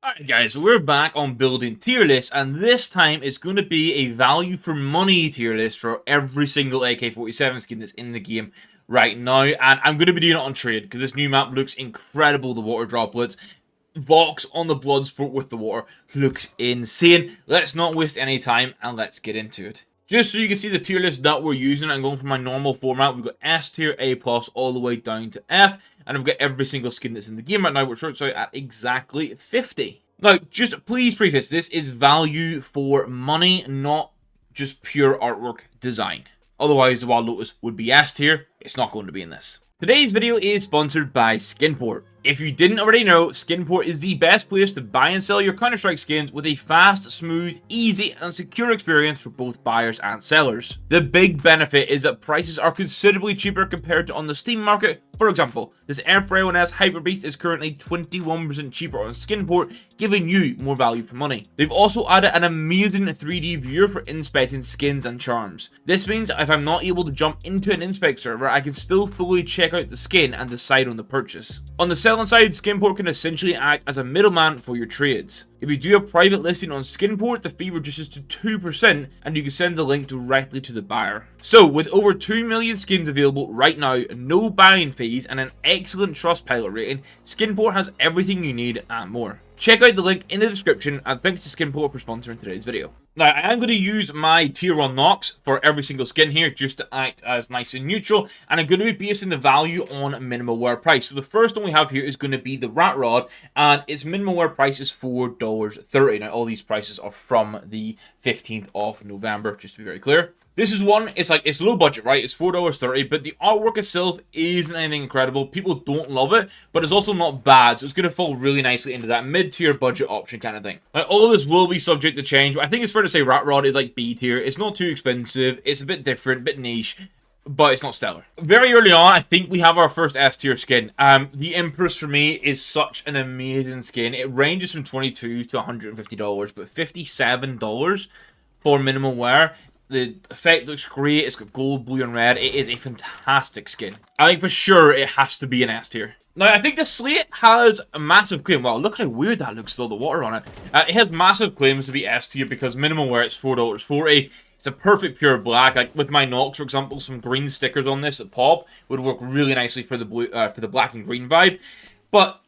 Alright guys, so we're back on building tier lists, and this time it's going to be a value for money tier list for every single AK47 skin that's in the game right now, and I'm going to be doing it on trade because this new map looks incredible. The water droplets, box on the Bloodsport with the water looks insane. Let's not waste any time and let's get into it. Just so you can see the tier list that we're using, I'm going for my normal format. We've got S tier, A+, all the way down to F. And I've got every single skin that's in the game right now, which works out at exactly 50. Now, just please preface, this is value for money, not just pure artwork design. Otherwise, the Wyld Lotus would be S tier. It's not going to be in this. Today's video is sponsored by Skinport. If you didn't already know, Skinport is the best place to buy and sell your Counter-Strike skins with a fast, smooth, easy, and secure experience for both buyers and sellers. The big benefit is that prices are considerably cheaper compared to on the Steam market. For example, this F-Rail&S Hyper Beast is currently 21% cheaper on Skinport, giving you more value for money. They've also added an amazing 3D viewer for inspecting skins and charms. This means if I'm not able to jump into an inspect server, I can still fully check out the skin and decide on the purchase. On the selling side, Skinport can essentially act as a middleman for your trades. If you do a private listing on Skinport, the fee reduces to 2% and you can send the link directly to the buyer. So, with over 2 million skins available right now, no buying fees, and an excellent Trustpilot rating, Skinport has everything you need and more. Check out the link in the description, and thanks to Skinport for sponsoring today's video. Now, I am going to use my tier 1 Nox for every single skin here, just to act as nice and neutral, and I'm going to be basing the value on minimal wear price. So the first one we have here is going to be the Rat Rod, and its minimal wear price is $4.30. Now, all these prices are from the 15th of November, just to be very clear. This is one, it's low budget, right? It's $4.30, but the artwork itself isn't anything incredible. People don't love it, but it's also not bad, so it's going to fall really nicely into that mid-tier budget option kind of thing. Now, all of this will be subject to change, but I think it's fair to say Rat Rod is like B tier. It's not too expensive, it's a bit different, a bit niche, but it's not stellar. Very early on, I think we have our first S tier skin. The Empress for me is such an amazing skin. It ranges from $22 to $150, but $57 for minimal wear. The effect looks great. It's got gold, blue, and red. It is a fantastic skin. I think for sure it has to be an S tier. Now, I think the slate has a massive claim. Wow, look how weird that looks with all the water on it. It has massive claims to be S tier because minimum wear it's $4.40. It's a perfect pure black. Like with my Nox, for example, some green stickers on this that pop would work really nicely for the blue, for the black and green vibe. But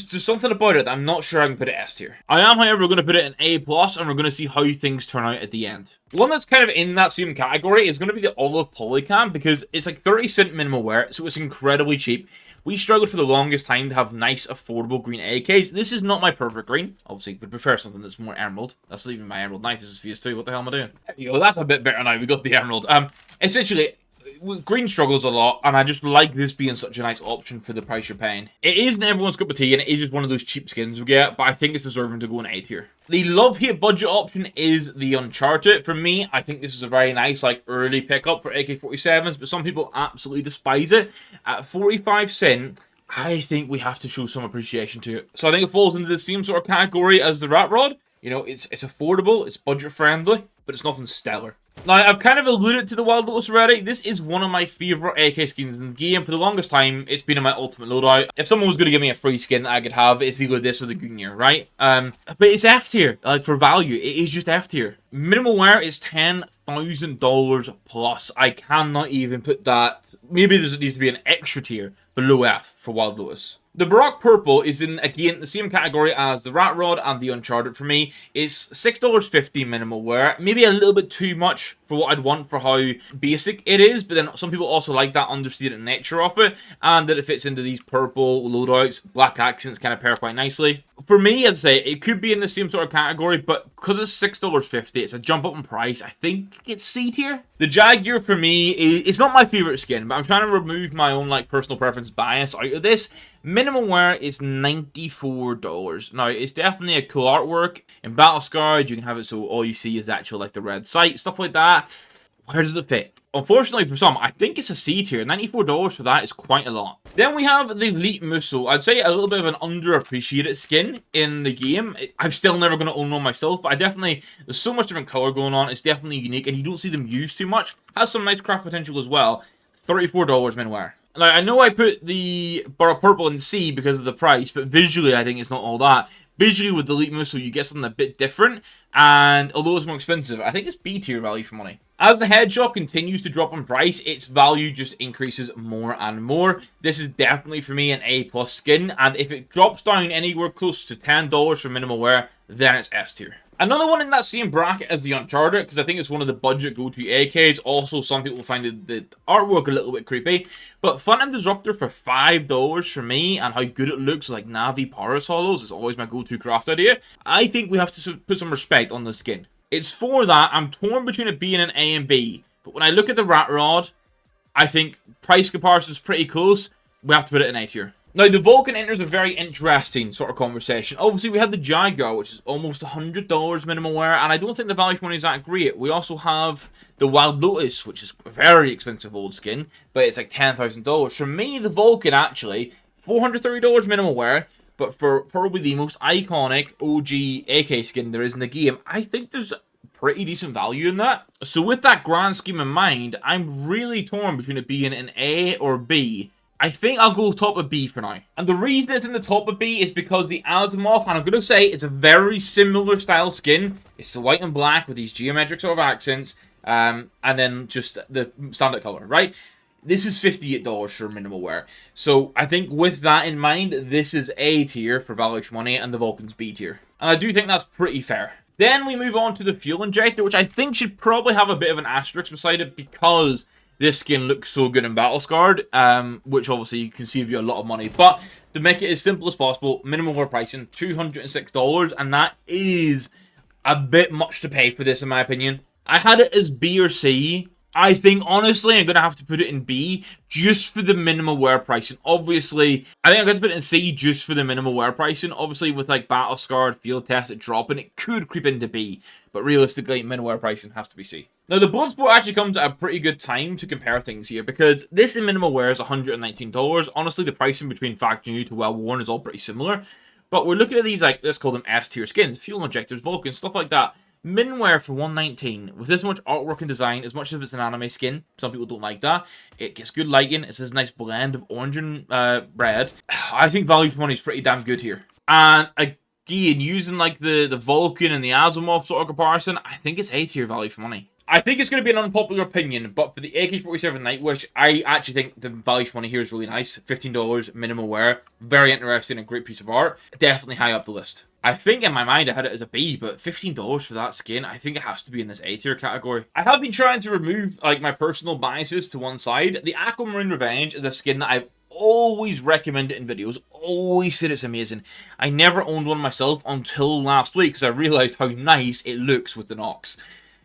there's something about it that I'm not sure I can put it S tier. I am, however, going to put it in A+, and we're going to see how things turn out at the end. One that's kind of in that same category is going to be the Olive Polycam, because it's like 30% minimal wear, so it's incredibly cheap. We struggled for the longest time to have nice, affordable green AKs. This is not my perfect green. Obviously, would prefer something that's more emerald. That's not even my emerald knife. This is CS2. What the hell am I doing? Yo, that's a bit better now. We got the emerald. Essentially, green struggles a lot, and I just like this being such a nice option for the price you're paying. It isn't everyone's cup of tea, and it is just one of those cheap skins we get, but I think it's deserving to go in A tier. The love-hate budget option is the Uncharted. For me, I think this is a very nice, like, early pickup for AK-47s, but some people absolutely despise it. At 45 cents, I think we have to show some appreciation to it. So I think it falls into the same sort of category as the Rat Rod. You know, it's affordable, it's budget-friendly, but it's nothing stellar. Now, I've kind of alluded to the Wyld Lotus already. This is one of my favourite AK skins in the game. For the longest time, it's been in my ultimate loadout. If someone was going to give me a free skin that I could have, it's either this or the Gungnir, right? But it's F tier, like, for value. It is just F tier. Minimal wear is $10,000 plus. I cannot even put that. Maybe there needs to be an extra tier below F for Wyld Lotus. The Baroque Purple is in, again, the same category as the Rat Rod and the Uncharted for me. It's $6.50 minimal wear. Maybe a little bit too much for what I'd want for how basic it is, but then some people also like that understated nature of it, and that it fits into these purple loadouts. Black accents kind of pair quite nicely. For me, I'd say it could be in the same sort of category, but because it's $6.50, it's a jump up in price. I think it's C tier. The Jaguar for me, it's not my favorite skin, but I'm trying to remove my own like personal preference bias out of this. Minimum wear is $94. Now, it's definitely a cool artwork. In Battle Scarred, you can have it so all you see is actual like the red sight, stuff like that. Where does it fit? Unfortunately for some, I think it's a C tier. $94 for that is quite a lot. Then we have the Elite Musso. I'd say a little bit of an underappreciated skin in the game. I'm still never going to own one myself, but there's so much different color going on. It's definitely unique, and you don't see them used too much. Has some nice craft potential as well. $34 min wear. Now, I know I put the Baroque Purple in C because of the price, but visually I think it's not all that. visually with the Elite Muscle, you get something a bit different, and although it's more expensive, I think it's B tier value for money. As the headshot continues to drop in price, its value just increases more and more. This is definitely, for me, an A+ skin, and if it drops down anywhere close to $10 for minimal wear, then it's S tier. Another one in that same bracket is the Uncharted, because I think it's one of the budget go-to AKs. Also, some people find the artwork a little bit creepy. But Phantom Disruptor for $5 for me, and how good it looks like Navi Paris Hollows is always my go-to craft idea. I think we have to put some respect on the skin. It's for that. I'm torn between it being an A and B. But when I look at the Rat Rod, I think price comparison is pretty close. We have to put it in A tier. Now, the Vulcan enters a very interesting sort of conversation. Obviously, we had the Jaguar, which is almost $100 minimum wear, and I don't think the value for money is that great. We also have the Wyld Lotus, which is a very expensive old skin, but it's like $10,000. For me, the Vulcan, actually, $430 minimum wear, but for probably the most iconic OG AK skin there is in the game, I think there's pretty decent value in that. So with that grand scheme in mind, I'm really torn between it being an A or B. I think I'll go top of B for now. And the reason it's in the top of B is because the Asimov, and I'm going to say it's a very similar style skin. It's the white and black with these geometric sort of accents, and then just the standard color, right? This is $58 for minimal wear. So I think with that in mind, this is A tier for value for money, and the Vulcan's B tier. And I do think that's pretty fair. Then we move on to the Fuel Injector, which I think should probably have a bit of an asterisk beside it because this skin looks so good in Battle Scarred, which obviously you can save you a lot of money. But to make it as simple as possible, minimum wear pricing, $206, and that is a bit much to pay for this, in my opinion. I had it as B or C. I think, honestly, I'm going to have to put it in B just for the minimal wear pricing. Obviously, I think I'm going to put it in C just for the minimal wear pricing. Obviously, with like Battle Scarred, Field Tested dropping, it could creep into B. But realistically, minimal wear pricing has to be C. Now, the Bloodsport actually comes at a pretty good time to compare things here, because this in minimal wear is $119. Honestly, the pricing between Factory New to Well Worn is all pretty similar. But we're looking at these, like, let's call them S tier skins, Fuel Injectors, Vulcan, stuff like that. Min wear for $119 with this much artwork and design, as much as it's an anime skin, some people don't like that. It gets good lighting, it's this nice blend of orange and red. I think value for money is pretty damn good here. And again, using like the Vulcan and the Asimov sort of comparison, I think it's A tier value for money. I think it's going to be an unpopular opinion, but for the AK47 Nightwish, I actually think the value for money here is really nice. $15, minimal wear, very interesting and great piece of art. Definitely high up the list. I think in my mind I had it as a B, but $15 for that skin, I think it has to be in this A tier category. I have been trying to remove like my personal biases to one side. The Aquamarine Revenge is a skin that I've always recommended in videos, always said it's amazing. I never owned one myself until last week because I realized how nice it looks with the Nox.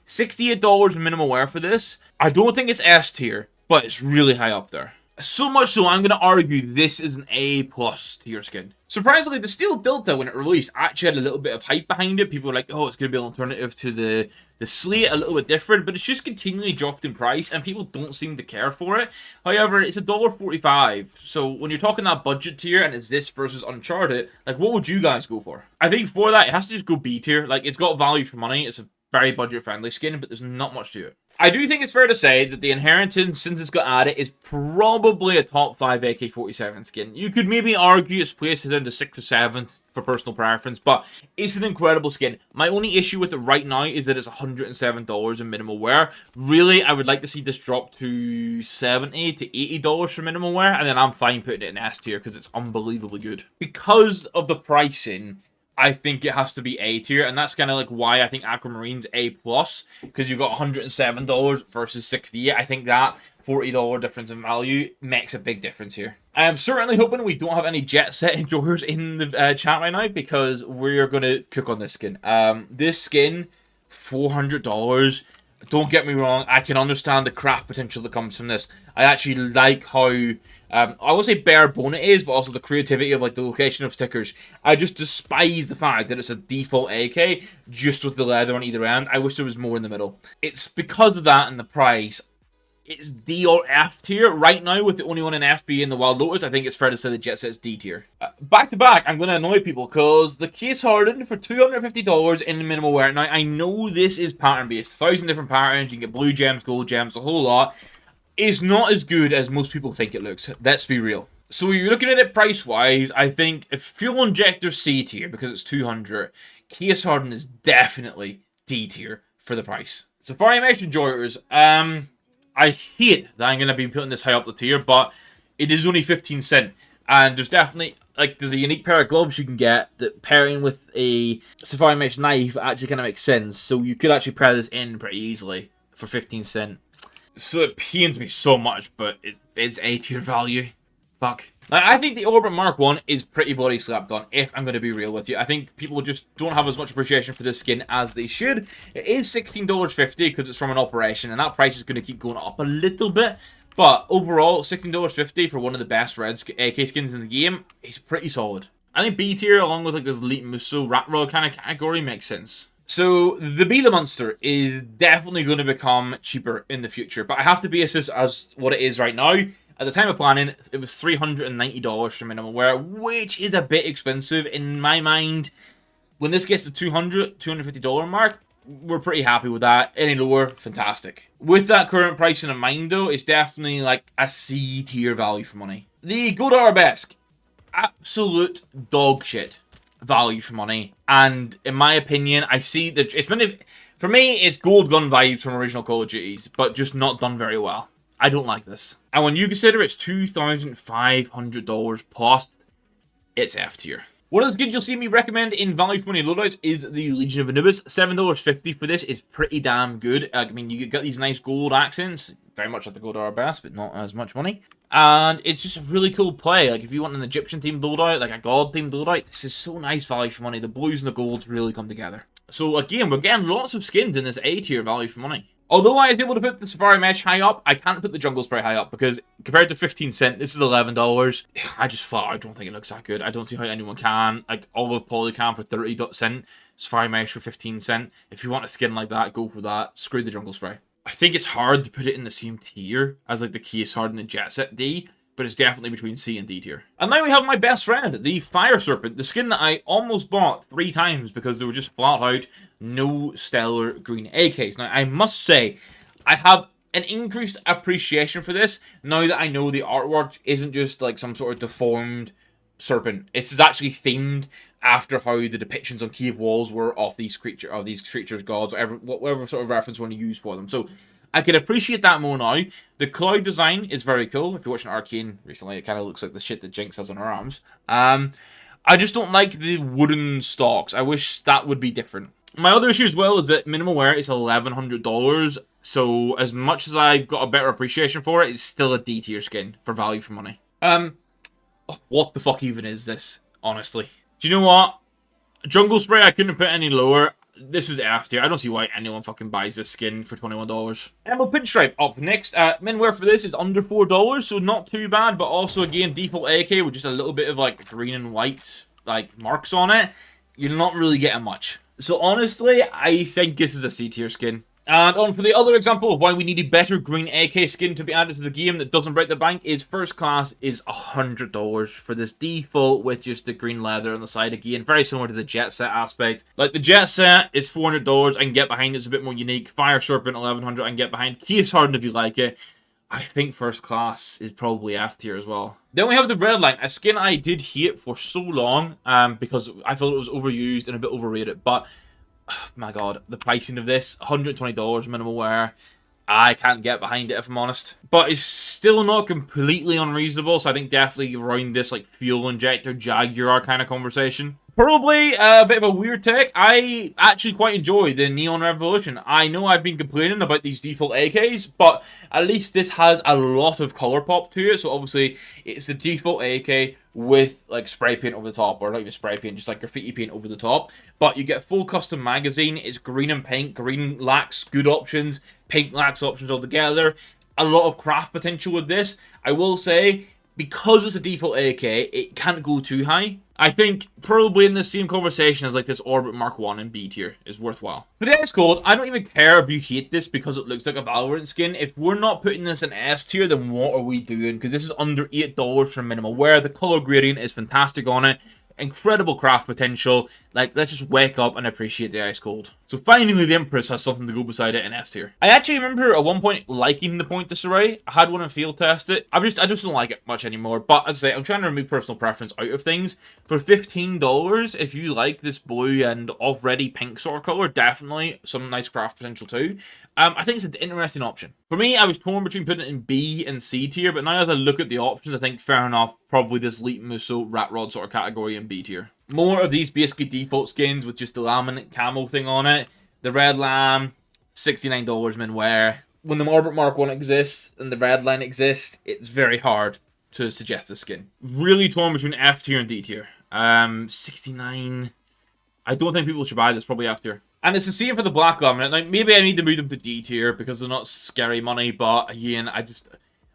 $68 minimal wear for this. I don't think it's S tier, but it's really high up there. So much so, I'm going to argue this is an A+ tier skin. Surprisingly, the Steel Delta, when it released, actually had a little bit of hype behind it. People were like, oh, it's going to be an alternative to the Slate, a little bit different, but it's just continually dropped in price, and people don't seem to care for it. However, it's $1.45, so when you're talking that budget tier, and it's this versus Uncharted, like, what would you guys go for? I think for that, it has to just go B tier. Like, it's got value for money, it's a very budget-friendly skin, but there's not much to it. I do think it's fair to say that the Inheritance, since it's got added, is probably a top 5 AK-47 skin. You could maybe argue its place is into 6th or 7th for personal preference, but it's an incredible skin. My only issue with it right now is that it's $107 in minimal wear. Really, I would like to see this drop to $70 to $80 for minimal wear, and then I'm fine putting it in S tier because it's unbelievably good. Because of the pricing, I think it has to be A tier, and that's kind of like why I think Aquamarine's A+, because you've got $107 versus $68. I think that $40 difference in value makes a big difference here. I am certainly hoping we don't have any Jet Set enjoyers in the chat right now, because we're going to cook on this skin. This skin, $400. Don't get me wrong, I can understand the craft potential that comes from this. I actually like how, I would say bare bone it is, but also the creativity of like the location of stickers. I just despise the fact that it's a default AK, just with the leather on either end. I wish there was more in the middle. It's because of that and the price. It's D or F tier. Right now, with the only one in F being the Wyld Lotus, I think it's fair to say the Jet Set's D tier. Back to back, I'm going to annoy people because the Case Hardened for $250 in minimal wear. Now, I know this is pattern-based. 1,000 different patterns. You can get blue gems, gold gems, a whole lot. It's not as good as most people think it looks. Let's be real. So you're looking at it price-wise, I think if Fuel Injector C tier because it's 200, Case Harden is definitely D tier for the price. Safari Mesh Enjoyers, I hate that I'm going to be putting this high up the tier, but it is only 15 cents. And there's definitely, like, there's a unique pair of gloves you can get that pairing with a Safari Mesh knife actually kind of makes sense. So you could actually pair this in pretty easily for 15 cents. So it pains me so much, but it's A tier value. Fuck. Now, I think the Orbit Mark 1 is pretty body slapped on, if I'm going to be real with you. I think people just don't have as much appreciation for this skin as they should. It is $16.50 because it's from an operation, and that price is going to keep going up a little bit. But overall, $16.50 for one of the best red AK skins in the game is pretty solid. I think B tier, along with like this Elite Musso Rat Roll kind of category, makes sense. So, the Be The Monster is definitely going to become cheaper in the future, but I have to base this as what it is right now. At the time of planning, it was $390 for minimum wear, which is a bit expensive in my mind. When this gets to $250 mark, we're pretty happy with that. Any lower, fantastic. With that current pricing in mind, though, it's definitely like a C tier value for money. The Gold Arabesque, absolute dog shit value for money. And in my opinion, I see that it's been for me, it's gold gun vibes from original Call of Duties, but just not done very well. I don't like this. And when you consider it's $2,500 plus, it's F tier. One of the skins you'll see me recommend in value for money loadouts is the Legion of Anubis. $7.50 for this is pretty damn good. I mean, you get these nice gold accents, very much like the Gold Arabesque, but not as much money. And it's just a really cool play. Like, if you want an Egyptian-themed loadout, like a God-themed loadout, this is so nice value for money. The blues and the golds really come together. So, again, we're getting lots of skins in this A tier value for money. Although I was able to put the Safari Mesh high up, I can't put the Jungle Spray high up because compared to 15 cents, this is $11. I just thought, I don't think it looks that good. I don't see how anyone can. Like, Olive Poly can for 30 cents, Safari Mesh for 15 cents. If you want a skin like that, go for that. Screw the Jungle Spray. I think it's hard to put it in the same tier as like the Case Harden and the Jet Set D, but it's definitely between C and D tier. And now we have my best friend, the Fire Serpent, the skin that I almost bought 3 times because they were just flat out no stellar green AKs. Now, I must say, I have an increased appreciation for this now that I know the artwork isn't just like some sort of deformed serpent. It's actually themed after how the depictions on cave walls were of these creatures, gods, whatever sort of reference you want to use for them. So I can appreciate that more now. The cloud design is very cool. If you're watching Arcane recently, it kind of looks like the shit that Jinx has on her arms. I just don't like the wooden stalks. I wish that would be different. My other issue as well is that minimal wear is $1,100. So as much as I've got a better appreciation for it, it's still a D tier skin for value for money. What the fuck even is this? Honestly. Do you know what? Jungle Spray, I couldn't have put any lower. This is F tier. I don't see why anyone fucking buys this skin for $21. Emerald Pinstripe up next. Min wear for this is under $4, so not too bad. But also, again, default AK with just a little bit of like green and white like marks on it. You're not really getting much. So honestly, I think this is a C tier skin. And on for the other example of why we need a better green AK skin to be added to the game that doesn't break the bank is First Class is $100 for this default with just the green leather on the side. Again, very similar to the Jet Set aspect. Like the Jet Set is $400, I can get behind it, it's a bit more unique. Fire Serpent $1,100, I can get behind. Case Harden if you like it. I think First Class is probably F tier as well. Then we have the Redline, a skin I did hate for so long because I felt it was overused and a bit overrated, but oh my god, the pricing of this, $120 minimal wear. I can't get behind it if I'm honest. But it's still not completely unreasonable, so I think definitely around this like fuel injector Jaguar kind of conversation. Probably a bit of a weird take. I actually quite enjoy the Neon Revolution. I know I've been complaining about these default AKs, but at least this has a lot of color pop to it. So obviously, it's the default AK with like spray paint over the top, or not even spray paint, just like graffiti paint over the top. But you get full custom magazine. It's green and pink. Green lacks good options. Pink lacks options altogether. A lot of craft potential with this. I will say, because it's a default AK, it can't go too high. I think probably in the same conversation as like this Orbit Mark 1 and B tier is worthwhile. For the X Code, I don't even care if you hate this because it looks like a Valorant skin. If we're not putting this in S tier, then what are we doing? Because this is under $8 for minimal wear. The color gradient is fantastic on it. Incredible craft potential. Like, let's just wake up and appreciate the ice cold. So finally, the Empress has something to go beside it in S tier. I actually remember at one point liking the point disarray. I had one and field test it. I just don't like it much anymore. But as I say, I'm trying to remove personal preference out of things. For $15, if you like this blue and already pink sort of color, definitely some nice craft potential too. I think it's an interesting option. For me, I was torn between putting it in B and C tier, but now as I look at the options, I think fair enough, probably this Leap Musso Rat Rod sort of category in B tier. More of these basically default skins with just the laminate camo thing on it. The Red Lamb, $69 min wear. When the Orbit Mark 1 exists and the Red Line exists, it's very hard to suggest a skin. Really torn between F tier and D tier. 69. I don't think people should buy this, probably F tier. And it's the same for the Black Laminate. Now, maybe I need to move them to D tier because they're not scary money, but again,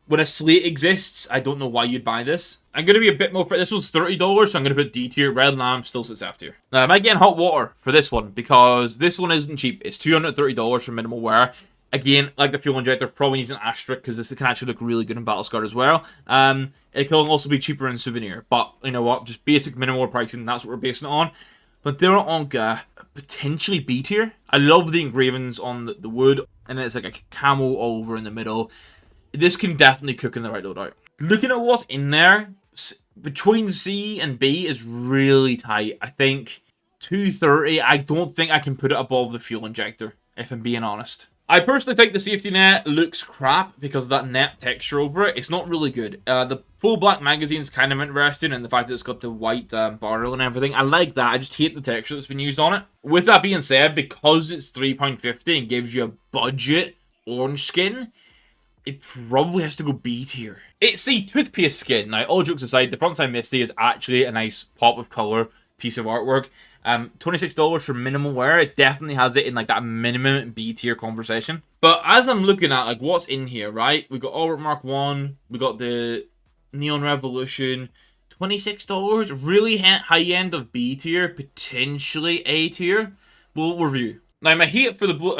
when a slate exists, I don't know why you'd buy this. I'm going to be a bit more... This one's $30, so I'm going to put D tier. Red Lamb still sits F tier. Now, I might get hot water for this one because this one isn't cheap. It's $230 for minimal wear. Again, like the fuel injector, probably needs an asterisk because this can actually look really good in Battlescar as well. It can also be cheaper in Souvenir. But, you know what? Just basic minimal pricing, that's what we're basing it on. But they're on potentially B tier. I love the engravings on the wood. And it's like a camo all over in the middle. This can definitely cook in the right loadout. Looking at what's in there, between C and B is really tight. I think 230, I don't think I can put it above the fuel injector, if I'm being honest. I personally think the safety net looks crap because of that net texture over it. It's not really good. The full black magazine is kind of interesting, and the fact that it's got the white barrel and everything. I like that. I just hate the texture that's been used on it. With that being said, because it's £3.50 and gives you a budget orange skin, it probably has to go B tier. It's the toothpaste skin. Now, all jokes aside, the frontside Misty is actually a nice pop of color piece of artwork. $26 for minimal wear. It definitely has it in like that minimum B tier conversation. But as I'm looking at like what's in here, right? We got Orbit Mark 1. We got the Neon Revolution. $26. Really high end of B tier. Potentially A tier. We'll review. Now, my hate for the blue...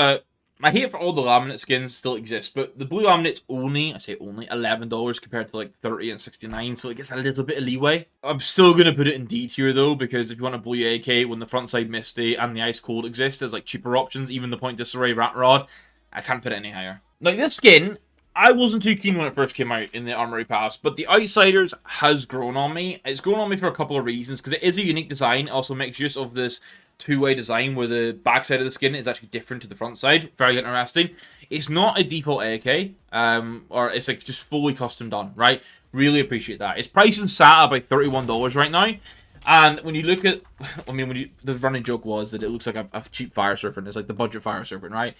my hate for all the laminate skins still exists, but the blue laminate's only, I say only, $11 compared to like $30 and $69, so it gets a little bit of leeway. I'm still going to put it in D tier though, because if you want a blue AK when the frontside Misty and the Ice Cold exist, there's like cheaper options, even the Point Disarray Rat Rod, I can't put it any higher. Like this skin, I wasn't too keen when it first came out in the Armory Pass, but the Outsiders has grown on me. It's grown on me for a couple of reasons, because it is a unique design. It also makes use of this two-way design where the back side of the skin is actually different to the front side. Very interesting. It's not a default AK, or it's like just fully custom done, right? Really appreciate that. It's priced and sat at about $31 right now. And when you look at, I mean, the running joke was that it looks like a cheap Fire Serpent. It's like the budget Fire Serpent, right?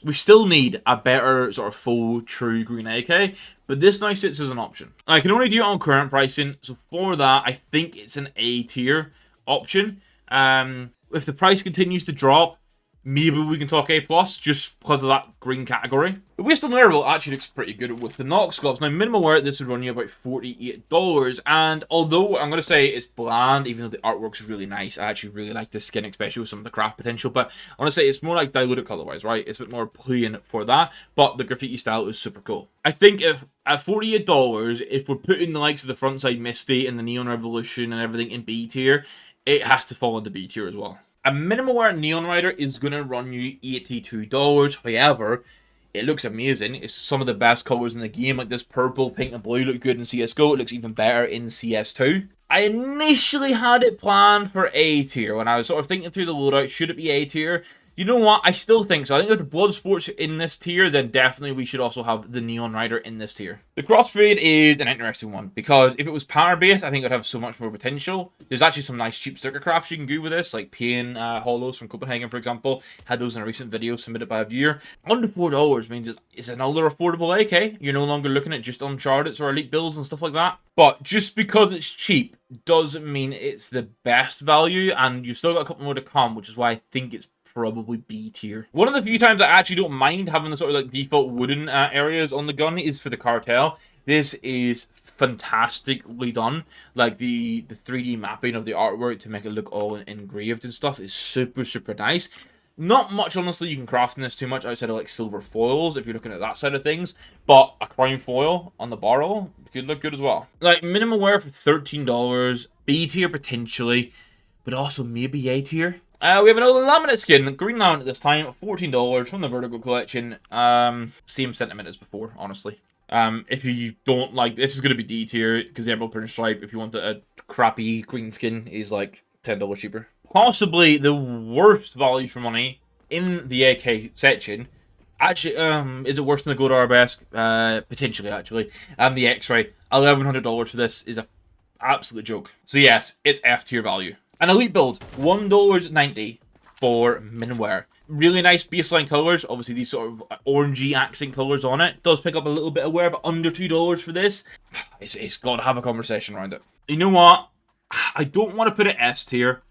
We still need a better sort of full, true green AK, but this now sits as an option. I can only do it on current pricing, so for that, I think it's an A tier option. If the price continues to drop, maybe we can talk A+, just because of that green category. The Waste on Wearable actually looks pretty good with the Nox gloves. Now, minimal wear, this would run you about $48, and although I'm going to say it's bland, even though the artwork's really nice, I actually really like this skin, especially with some of the craft potential, but I want to say it's more like diluted color-wise, right? It's a bit more plain for that, but the graffiti style is super cool. I think if at $48, if we're putting the likes of the frontside Misty and the Neon Revolution and everything in B tier, it has to fall into B tier as well. A minimal wear Neon Rider is going to run you $82. However, it looks amazing. It's some of the best colors in the game. Like this purple, pink, and blue look good in CSGO. It looks even better in CS2. I initially had it planned for A tier. When I was sort of thinking through the loadout, should it be A tier? You know what? I still think so. I think if the Bloodsport's in this tier, then definitely we should also have the Neon Rider in this tier. The Crossfade is an interesting one, because if it was power-based, I think it would have so much more potential. There's actually some nice cheap sticker crafts you can do with this, like Pain Hollows from Copenhagen, for example. Had those in a recent video submitted by a viewer. Under $4 means it's another affordable AK. You're no longer looking at just Uncharted or Elite builds and stuff like that. But just because it's cheap doesn't mean it's the best value, and you've still got a couple more to come, which is why I think it's probably B tier. One of the few times I actually don't mind having the sort of like default wooden areas on the gun is for the Cartel. This is fantastically done. Like the 3D mapping of the artwork to make it look all engraved and stuff is super, super nice. Not much, honestly, you can craft in this too much outside of like silver foils if you're looking at that side of things. But a crown foil on the barrel could look good as well. Like minimal wear for $13, B tier potentially. but also maybe A tier. We have another laminate skin, green laminate this time, $14 from the Vertigo collection. Same sentiment as before, honestly. If you don't like, this is going to be D tier, because the Emerald Print Stripe, if you want a crappy green skin, is like $10 cheaper. Possibly the worst value for money in the AK section. Actually, is it worse than the Gold Arabesque? Potentially, actually. The X-Ray, $1,100 for this is a absolute joke. So yes, it's F tier value. An elite build, $1.90 for Minwear. Really nice baseline colors. Obviously, these sort of orangey accent colors on it. Does pick up a little bit of wear, but under $2 for this. It's got to have a conversation around it. You know what? I don't want to put it S tier,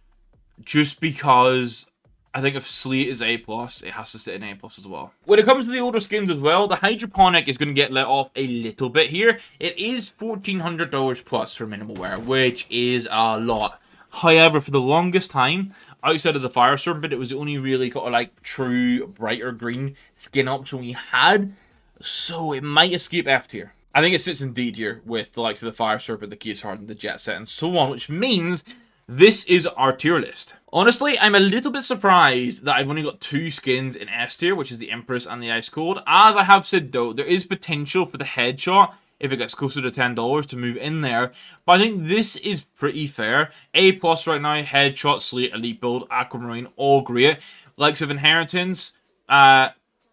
just because I think if Slate is A+, it has to sit in A+ as well. When it comes to the older skins as well, the Hydroponic is going to get let off a little bit here. It is $1,400 plus for minimal wear, which is a lot. However, for the longest time, outside of the Fire Serpent, it was the only really kind of like true brighter green skin option we had. So it might escape F tier. I think it sits in D tier with the likes of the Fire Serpent, the Case Hardened, the Jet Set, and so on, which means this is our tier list. Honestly, I'm a little bit surprised that I've only got 2 skins in S tier, which is the Empress and the Ice Cold. As I have said though, there is potential for the Headshot, if it gets closer to $10, to move in there. But I think this is pretty fair. A+ right now, Headshot, Slate, Elite Build, Aquamarine, all great. Likes of Inheritance. Has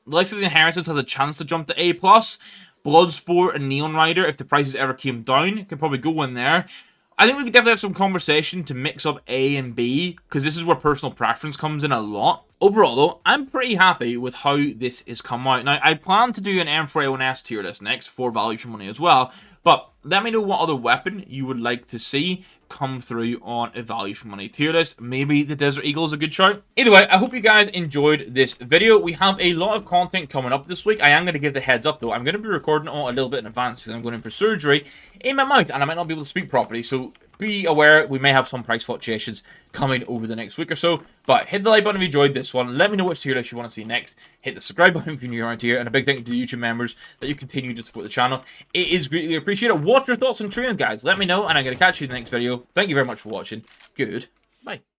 a chance to jump to A+. Bloodsport and Neon Rider, if the prices ever came down, could probably go in there. I think we could definitely have some conversation to mix up A and B, because this is where personal preference comes in a lot. Overall, though, I'm pretty happy with how this has come out. Now, I plan to do an M4A1S tier list next for value for money as well, but let me know what other weapon you would like to see come through on a value for money tier list. Maybe the Desert Eagle is a good shout. Either way, I hope you guys enjoyed this video. We have a lot of content coming up this week. I am going to give the heads up, though. I'm going to be recording all a little bit in advance because I'm going in for surgery in my mouth, and I might not be able to speak properly, so be aware we may have some price fluctuations coming over the next week or so. But hit the like button if you enjoyed this one. Let me know which tier list you want to see next. Hit the subscribe button if you're new around here. And a big thank you to the YouTube members that you continue to support the channel. It is greatly appreciated. What's your thoughts on training, guys? Let me know, and I'm going to catch you in the next video. Thank you very much for watching. Good. Bye.